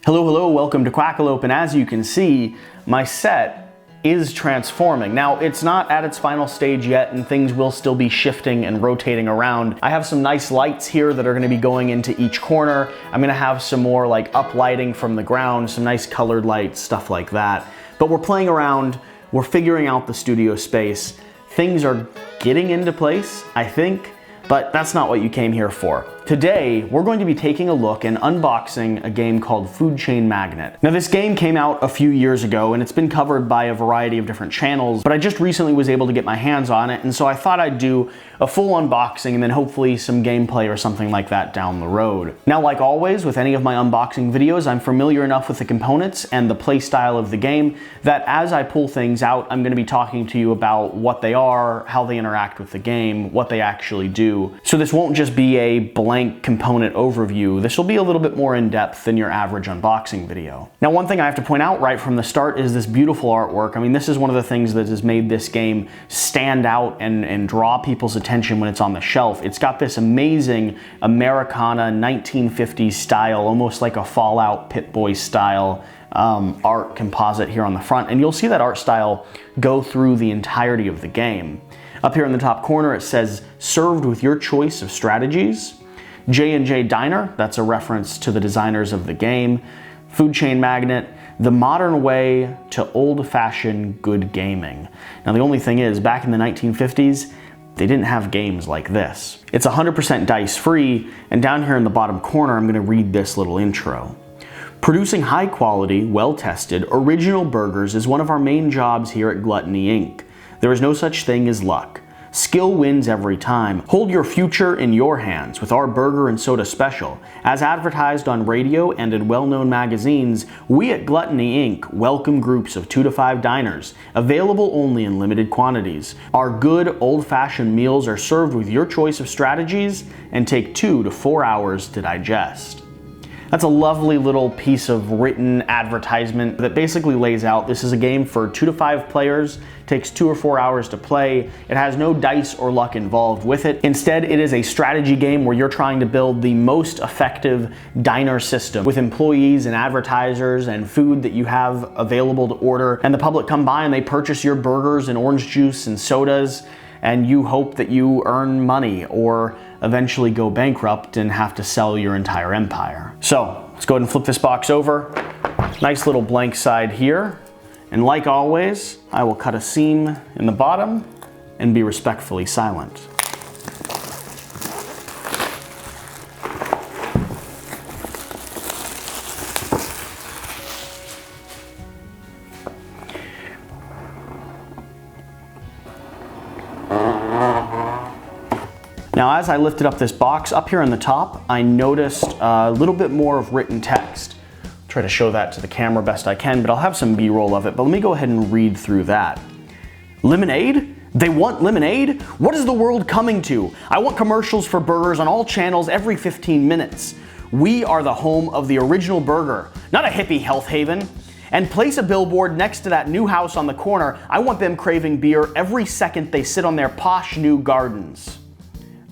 Hello, hello, welcome to Quackalope, and as you can see, my set is transforming. Now, it's not at its final stage yet, and things will still be shifting and rotating around. I have some nice lights here that are gonna be going into each corner. I'm gonna have some more like up lighting from the ground, some nice colored lights, stuff like that. But we're playing around, we're figuring out the studio space. Things are getting into place, I think, but that's not what you came here for. Today, we're going to be taking a look and unboxing a game called Food Chain Magnate. Now, this game came out a few years ago and it's been covered by a variety of different channels, but I just recently was able to get my hands on it, and so I thought I'd do a full unboxing and then hopefully some gameplay or something like that down the road. Now, like always, with any of my unboxing videos, I'm familiar enough with the components and the play style of the game that as I pull things out, I'm gonna be talking to you about what they are, how they interact with the game, what they actually do. So this won't just be a blank component overview. This will be a little bit more in depth than your average unboxing video. Now, one thing I have to point out right from the start is this beautiful artwork. I mean, this is one of the things that has made this game stand out and draw people's attention when it's on the shelf. It's got this amazing Americana 1950s style, almost like a Fallout Pip-Boy style art composite here on the front, and you'll see that art style go through the entirety of the game. Up here in the top corner, it says, served with your choice of strategies. J&J Diner, that's a reference to the designers of the game. Food Chain Magnate, the modern way to old-fashioned good gaming. Now, the only thing is, back in the 1950s, they didn't have games like this. It's 100% dice-free, and down here in the bottom corner, I'm gonna read this little intro. Producing high-quality, well-tested, original burgers is one of our main jobs here at Gluttony Inc. There is no such thing as luck. Skill wins every time. Hold your future in your hands with our burger and soda special. As advertised on radio and in well-known magazines, we at Gluttony Inc. welcome groups of 2 to 5 diners, available only in limited quantities. Our good, old-fashioned meals are served with your choice of strategies and take 2 to 4 hours to digest. That's a lovely little piece of written advertisement that basically lays out this is a game for 2 to 5 players, takes 2 or 4 hours to play. It has no dice or luck involved with it. Instead, it is a strategy game where you're trying to build the most effective diner system with employees and advertisers and food that you have available to order. And the public come by and they purchase your burgers and orange juice and sodas, and you hope that you earn money or eventually go bankrupt and have to sell your entire empire. So let's go ahead and flip this box over. Nice little blank side here. And like always, I will cut a seam in the bottom and be respectfully silent. Now, as I lifted up this box, up here on the top, I noticed a little bit more of written text. I'll try to show that to the camera best I can, but I'll have some B-roll of it. But let me go ahead and read through that. Lemonade? They want lemonade? What is the world coming to? I want commercials for burgers on all channels every 15 minutes. We are the home of the original burger, not a hippie health haven. And place a billboard next to that new house on the corner. I want them craving beer every second they sit on their posh new gardens.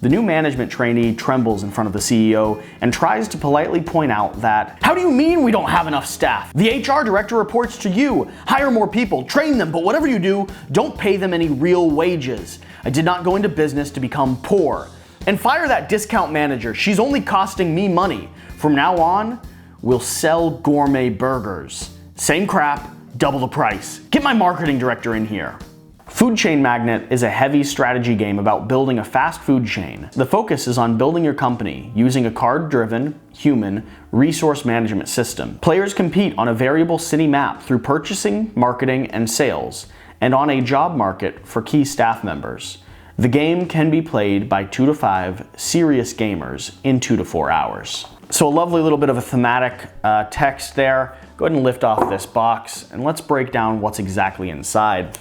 The new management trainee trembles in front of the CEO and tries to politely point out that, how do you mean we don't have enough staff? The HR director reports to you. Hire more people, train them, but whatever you do, don't pay them any real wages. I did not go into business to become poor. And fire that discount manager. She's only costing me money. From now on, we'll sell gourmet burgers. Same crap, double the price. Get my marketing director in here. Food Chain Magnate is a heavy strategy game about building a fast food chain. The focus is on building your company using a card-driven, human, resource management system. Players compete on a variable city map through purchasing, marketing, and sales, and on a job market for key staff members. The game can be played by 2 to 5 serious gamers in 2 to 4 hours. So a lovely little bit of a thematic text there. Go ahead and lift off this box, and let's break down what's exactly inside.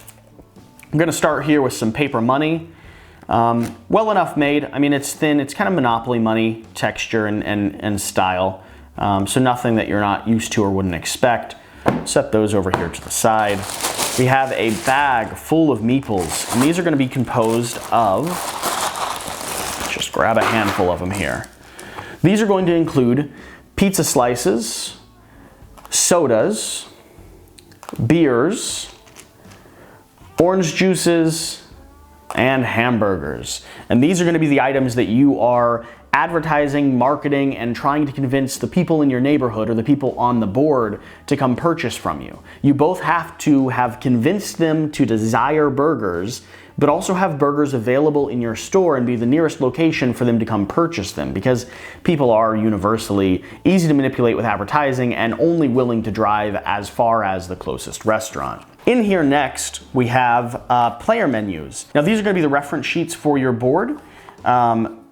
I'm gonna start here with some paper money. Well enough made. I mean, it's thin, it's kind of Monopoly money texture and style. So nothing that you're not used to or wouldn't expect. Set those over here to the side. We have a bag full of meeples, and these are gonna be composed of, just grab a handful of them here. These are going to include pizza slices, sodas, beers, orange juices, and hamburgers. And these are going to be the items that you are advertising, marketing, and trying to convince the people in your neighborhood or the people on the board to come purchase from you. You both have to have convinced them to desire burgers, but also have burgers available in your store and be the nearest location for them to come purchase them, because people are universally easy to manipulate with advertising and only willing to drive as far as the closest restaurant. In here next, we have player menus. Now these are going to be the reference sheets for your board.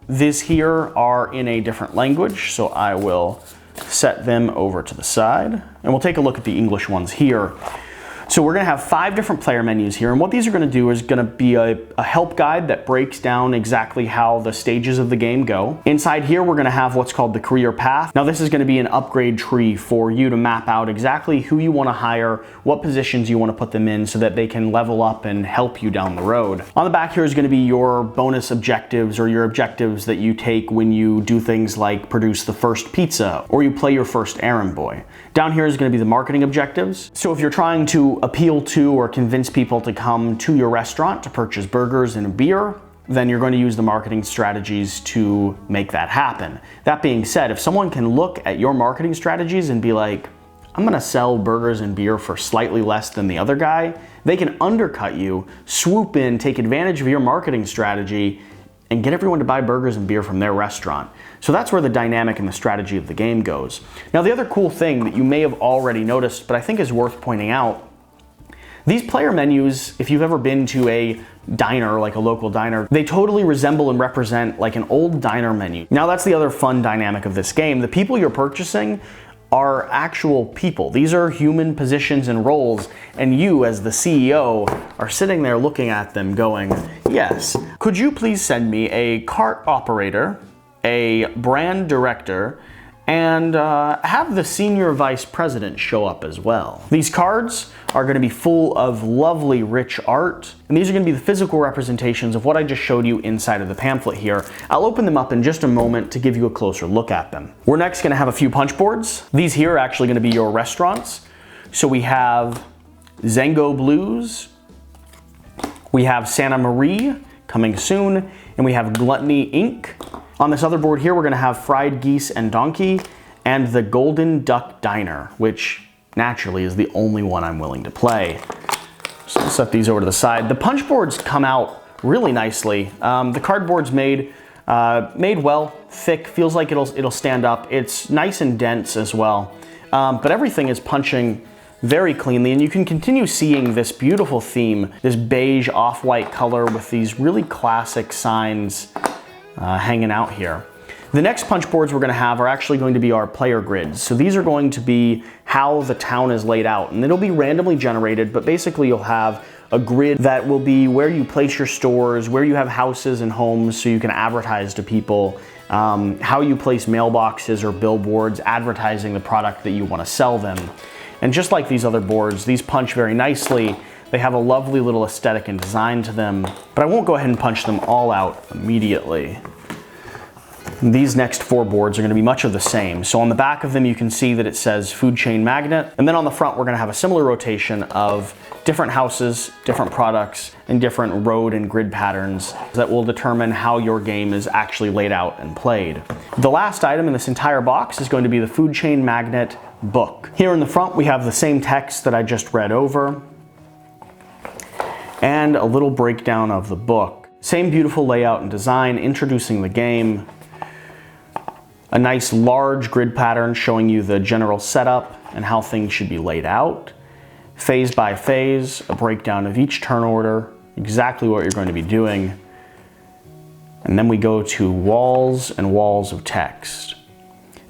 These here are in a different language, so I will set them over to the side, and we'll take a look at the English ones here. So we're going to have 5 different player menus here, and what these are going to do is going to be a help guide that breaks down exactly how the stages of the game go. Inside here we're going to have what's called the career path. Now this is going to be an upgrade tree for you to map out exactly who you want to hire, what positions you want to put them in so that they can level up and help you down the road. On the back here is going to be your bonus objectives, or your objectives that you take when you do things like produce the first pizza or you play your first errand boy. Down here is going to be the marketing objectives. So if you're trying to appeal to or convince people to come to your restaurant to purchase burgers and a beer, then you're going to use the marketing strategies to make that happen. That being said, if someone can look at your marketing strategies and be like, I'm going to sell burgers and beer for slightly less than the other guy, they can undercut you, swoop in, take advantage of your marketing strategy, and get everyone to buy burgers and beer from their restaurant. So that's where the dynamic and the strategy of the game goes. Now the other cool thing that you may have already noticed, but I think is worth pointing out, these player menus, if you've ever been to a diner, like a local diner, they totally resemble and represent like an old diner menu. Now that's the other fun dynamic of this game. The people you're purchasing are actual people. These are human positions and roles, and you as the CEO are sitting there looking at them going, yes, could you please send me a cart operator, a brand director, and have the senior vice president show up as well. These cards are going to be full of lovely, rich art, and these are going to be the physical representations of what I just showed you inside of the pamphlet here. I'll open them up in just a moment to give you a closer look at them. We're next going to have a few punch boards. These here are actually going to be your restaurants. So we have Zango Blues, we have Santa Marie coming soon, and we have Gluttony Inc. On this other board here, we're going to have Fried Geese and Donkey and the Golden Duck Diner, which naturally is the only one I'm willing to play. So I'll set these over to the side. The punch boards come out really nicely. The cardboard's made well, thick, feels like it'll stand up. It's nice and dense as well, but everything is punching very cleanly, and you can continue seeing this beautiful theme, this beige off-white color with these really classic signs hanging out here. The next punch boards we're going to have are actually going to be our player grids. So these are going to be how the town is laid out, and it'll be randomly generated, but basically you'll have a grid that will be where you place your stores, where you have houses and homes so you can advertise to people, how you place mailboxes or billboards advertising the product that you want to sell them. And just like these other boards, these punch very nicely. They have a lovely little aesthetic and design to them, but I won't go ahead and punch them all out immediately. These next 4 boards are going to be much of the same. So on the back of them you can see that it says Food Chain Magnate, and then on the front we're going to have a similar rotation of different houses, different products, and different road and grid patterns that will determine how your game is actually laid out and played. The last item in this entire box is going to be the Food Chain Magnate book. Here in the front we have the same text that I just read over, and a little breakdown of the book. Same beautiful layout and design introducing the game. A nice large grid pattern showing you the general setup and how things should be laid out. Phase by phase, a breakdown of each turn order, exactly what you're going to be doing. And then we go to walls and walls of text.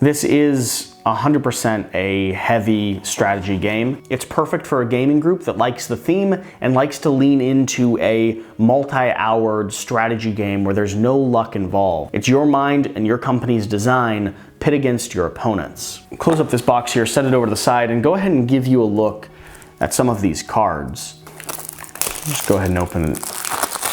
This is 100% a heavy strategy game. It's perfect for a gaming group that likes the theme and likes to lean into a multi-houred strategy game where there's no luck involved. It's your mind and your company's design pit against your opponents. Close up this box here, set it over to the side, and go ahead and give you a look at some of these cards. Just go ahead and open the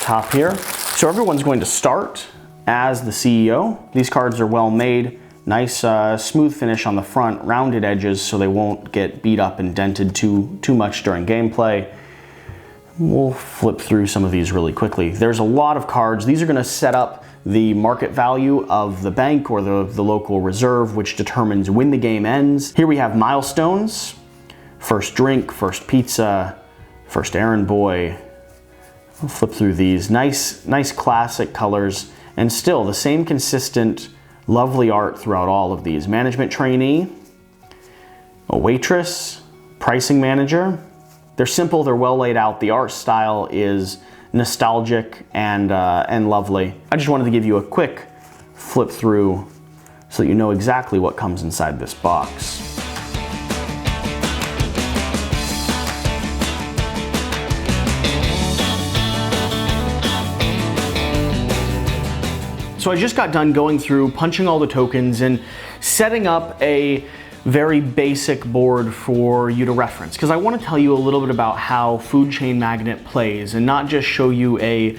top here. So everyone's going to start as the CEO. These cards are well made, Nice smooth finish on the front, rounded edges so they won't get beat up and dented too much during gameplay. We'll flip through some of these really quickly. There's a lot of cards. These are gonna set up the market value of the bank or the local reserve, which determines when the game ends. Here we have milestones, first drink, first pizza, first errand boy. We'll flip through these. Nice classic colors, and still the same consistent, lovely art throughout all of these. Management trainee, a waitress, pricing manager. They're simple, they're well laid out. The art style is nostalgic and lovely. I just wanted to give you a quick flip through so that you know exactly what comes inside this box. So I just got done going through, punching all the tokens and setting up a very basic board for you to reference, because I want to tell you a little bit about how Food Chain Magnate plays and not just show you a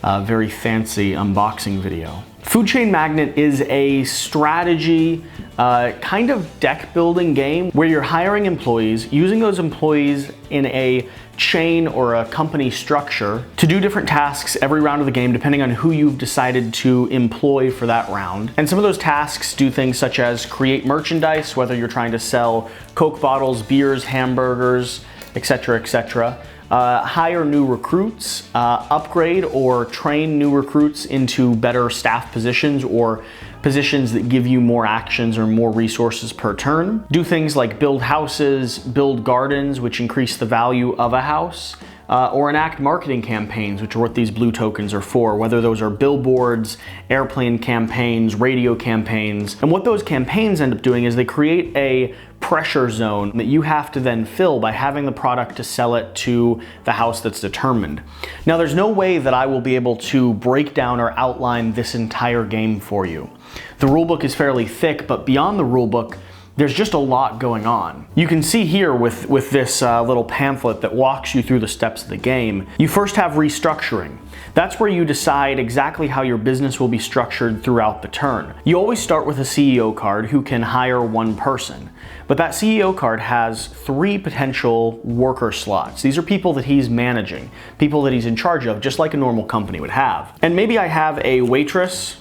very fancy unboxing video. Food Chain Magnate is a strategy kind of deck building game where you're hiring employees, using those employees in a chain or a company structure to do different tasks every round of the game depending on who you've decided to employ for that round. And some of those tasks do things such as create merchandise, whether you're trying to sell Coke bottles, beers, hamburgers, etc., etc. Hire new recruits, upgrade or train new recruits into better staff positions or positions that give you more actions or more resources per turn. Do things like build houses, build gardens, which increase the value of a house, or enact marketing campaigns, which are what these blue tokens are for, whether those are billboards, airplane campaigns, radio campaigns. And what those campaigns end up doing is they create a pressure zone that you have to then fill by having the product to sell it to the house that's determined. Now, there's no way that I will be able to break down or outline this entire game for you. The rulebook is fairly thick, but beyond the rulebook, there's just a lot going on. You can see here with this little pamphlet that walks you through the steps of the game. You first have restructuring. That's where you decide exactly how your business will be structured throughout the turn. You always start with a CEO card who can hire one person, but that CEO card has 3 potential worker slots. These are people that he's managing, people that he's in charge of, just like a normal company would have. And maybe I have a waitress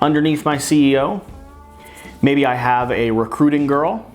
underneath my CEO. Maybe I have a recruiting girl,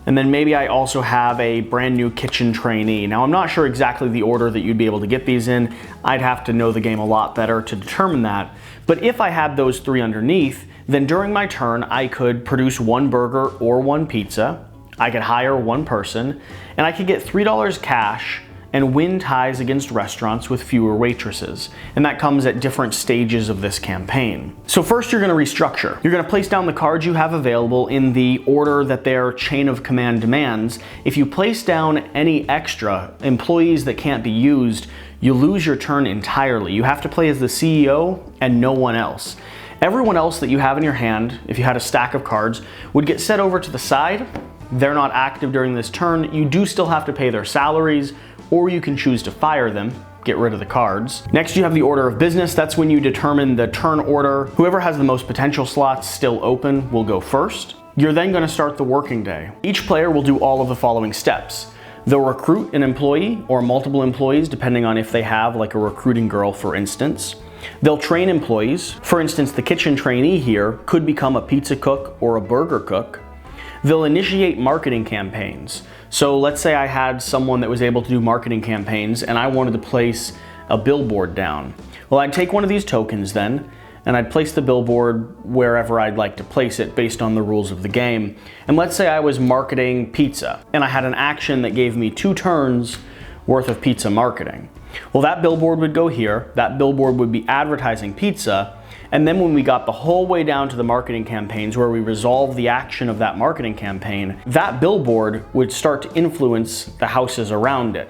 and then maybe I also have a brand new kitchen trainee. Now, I'm not sure exactly the order that you'd be able to get these in. I'd have to know the game a lot better to determine that. But if I had those 3 underneath, then during my turn, I could produce 1 burger or 1 pizza. I could hire 1 person, and I could get $3 cash and win ties against restaurants with fewer waitresses. And that comes at different stages of this campaign. So first, you're gonna restructure. You're gonna place down the cards you have available in the order that their chain of command demands. If you place down any extra employees that can't be used, you lose your turn entirely. You have to play as the CEO and no one else. Everyone else that you have in your hand, if you had a stack of cards, would get set over to the side. They're not active during this turn. You do still have to pay their salaries, or you can choose to fire them, get rid of the cards. Next, you have the order of business. That's when you determine the turn order. Whoever has the most potential slots still open will go first. You're then gonna start the working day. Each player will do all of the following steps. They'll recruit an employee or multiple employees, depending on if they have like a recruiting girl, for instance. They'll train employees. For instance, the kitchen trainee here could become a pizza cook or a burger cook. They'll initiate marketing campaigns. So let's say I had someone that was able to do marketing campaigns and I wanted to place a billboard down. Well, I'd take one of these tokens then, and I'd place the billboard wherever I'd like to place it based on the rules of the game. And let's say I was marketing pizza, and I had an action that gave me 2 turns worth of pizza marketing. Well, that billboard would go here, that billboard would be advertising pizza, and then when we got the whole way down to the marketing campaigns where we resolve the action of that marketing campaign, that billboard would start to influence the houses around it,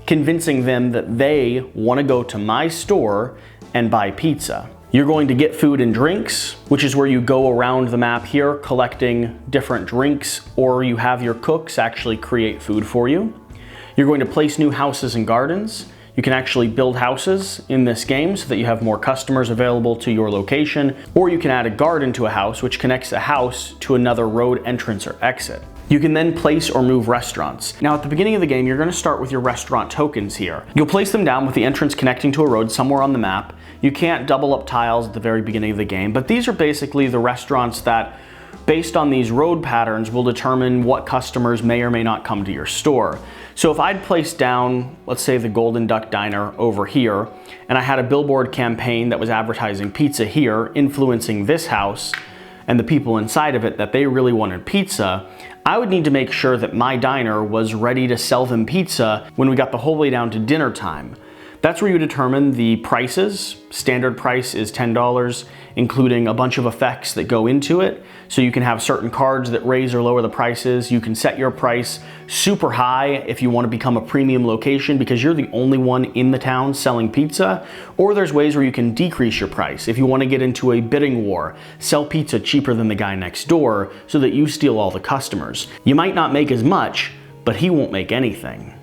convincing them that they want to go to my store and buy pizza. You're going to get food and drinks, which is where you go around the map here collecting different drinks, or you have your cooks actually create food for you. You're going to place new houses and gardens. You can actually build houses in this game so that you have more customers available to your location, or you can add a garden to a house, which connects a house to another road entrance or exit. You can then place or move restaurants. Now at the beginning of the game, you're going to start with your restaurant tokens here. You'll place them down with the entrance connecting to a road somewhere on the map. You can't double up tiles at the very beginning of the game, but these are basically the restaurants that, based on these road patterns, will determine what customers may or may not come to your store. So if I'd placed down, let's say, the Golden Duck Diner over here, and I had a billboard campaign that was advertising pizza here, influencing this house and the people inside of it that they really wanted pizza, I would need to make sure that my diner was ready to sell them pizza when we got the whole way down to dinner time. That's where you determine the prices. Standard price is $10, including a bunch of effects that go into it. So you can have certain cards that raise or lower the prices. You can set your price super high if you want to become a premium location because you're the only one in the town selling pizza. Or there's ways where you can decrease your price if you want to get into a bidding war, sell pizza cheaper than the guy next door so that you steal all the customers. You might not make as much, but he won't make anything.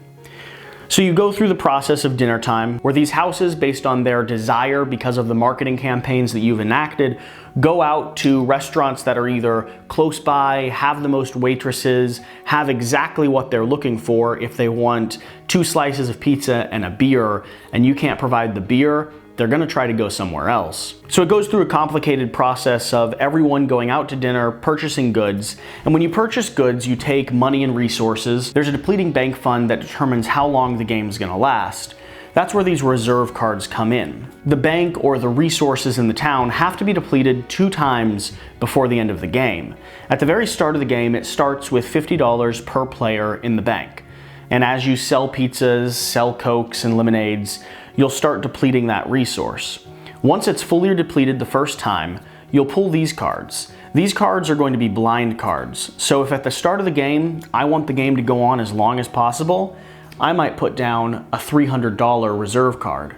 So you go through the process of dinner time, where these houses, based on their desire because of the marketing campaigns that you've enacted, go out to restaurants that are either close by, have the most waitresses, have exactly what they're looking for. If they want 2 slices of pizza and a beer, and you can't provide the beer, they're gonna try to go somewhere else. So it goes through a complicated process of everyone going out to dinner, purchasing goods, and when you purchase goods, you take money and resources. There's a depleting bank fund that determines how long the game's gonna last. That's where these reserve cards come in. The bank or the resources in the town have to be depleted 2 times before the end of the game. At the very start of the game, it starts with $50 per player in the bank. And as you sell pizzas, sell Cokes and lemonades, you'll start depleting that resource. Once it's fully depleted the first time, you'll pull these cards. These cards are going to be blind cards. So if at the start of the game, I want the game to go on as long as possible, I might put down a $300 reserve card.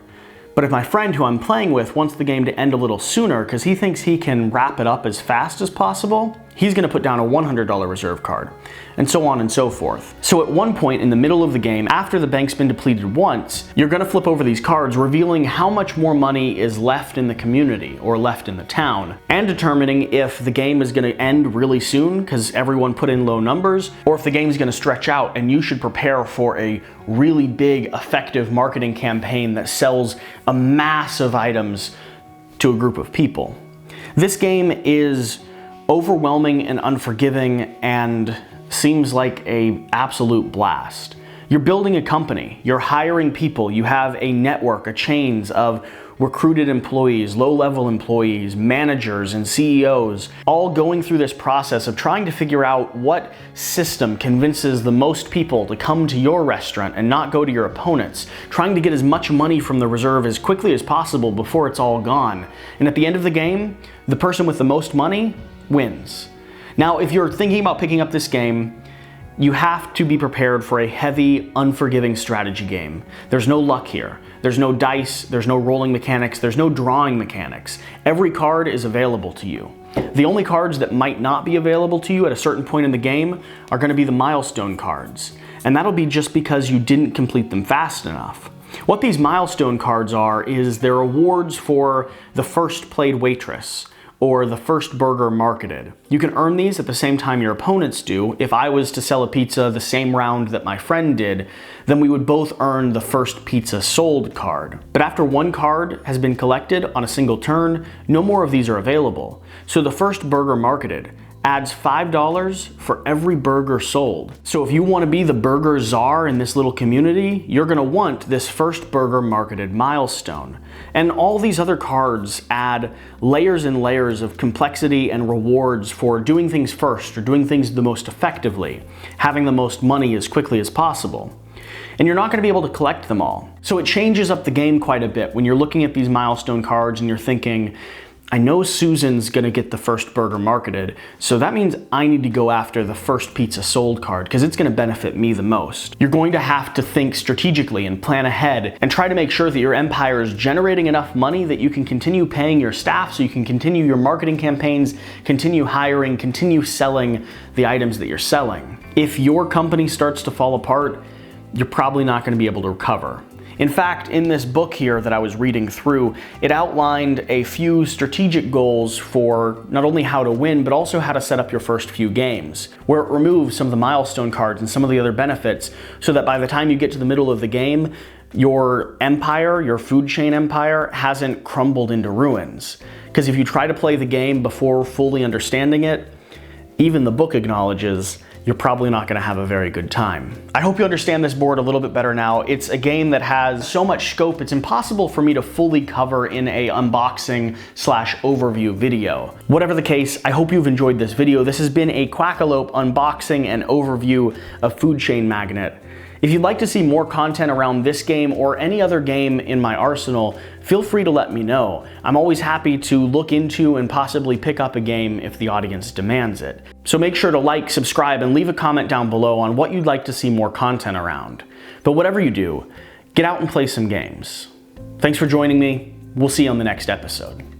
But if my friend who I'm playing with wants the game to end a little sooner because he thinks he can wrap it up as fast as possible, he's going to put down a $100 reserve card, and so on and so forth. So at one point in the middle of the game, after the bank's been depleted once, you're going to flip over these cards, revealing how much more money is left in the community or left in the town, and determining if the game is going to end really soon because everyone put in low numbers, or if the game is going to stretch out and you should prepare for a really big, effective marketing campaign that sells a mass of items to a group of people. This game is overwhelming and unforgiving and seems like an absolute blast. You're building a company, you're hiring people, you have a network, a chains of recruited employees, low-level employees, managers, and CEOs, all going through this process of trying to figure out what system convinces the most people to come to your restaurant and not go to your opponents, trying to get as much money from the reserve as quickly as possible before it's all gone. And at the end of the game, the person with the most money wins. Now, if you're thinking about picking up this game, you have to be prepared for a heavy, unforgiving strategy game. There's no luck here. There's no dice, there's no rolling mechanics, there's no drawing mechanics. Every card is available to you. The only cards that might not be available to you at a certain point in the game are going to be the milestone cards. And that'll be just because you didn't complete them fast enough. What these milestone cards are is they're awards for the first played waitress, or the first burger marketed. You can earn these at the same time your opponents do. If I was to sell a pizza the same round that my friend did, then we would both earn the first pizza sold card. But after one card has been collected on a single turn, no more of these are available. So the first burger marketed adds $5 for every burger sold. So if you want to be the burger czar in this little community, you're going to want this first burger marketed milestone. And all these other cards add layers and layers of complexity and rewards for doing things first or doing things the most effectively, having the most money as quickly as possible. And you're not going to be able to collect them all. So it changes up the game quite a bit when you're looking at these milestone cards and you're thinking, I know Susan's gonna get the first burger marketed, so that means I need to go after the first pizza sold card because it's gonna benefit me the most. You're going to have to think strategically and plan ahead and try to make sure that your empire is generating enough money that you can continue paying your staff so you can continue your marketing campaigns, continue hiring, continue selling the items that you're selling. If your company starts to fall apart, you're probably not gonna be able to recover. In fact, in this book here that I was reading through, it outlined a few strategic goals for not only how to win, but also how to set up your first few games, where it removes some of the milestone cards and some of the other benefits so that by the time you get to the middle of the game, your empire, your food chain empire, hasn't crumbled into ruins. Because if you try to play the game before fully understanding it, even the book acknowledges you're probably not going to have a very good time. I hope you understand this board a little bit better now. It's a game that has so much scope, it's impossible for me to fully cover in a unboxing / overview video. Whatever the case, I hope you've enjoyed this video. This has been a Quackalope unboxing and overview of Food Chain Magnate. If you'd like to see more content around this game or any other game in my arsenal, feel free to let me know. I'm always happy to look into and possibly pick up a game if the audience demands it. So make sure to like, subscribe, and leave a comment down below on what you'd like to see more content around. But whatever you do, get out and play some games. Thanks for joining me. We'll see you on the next episode.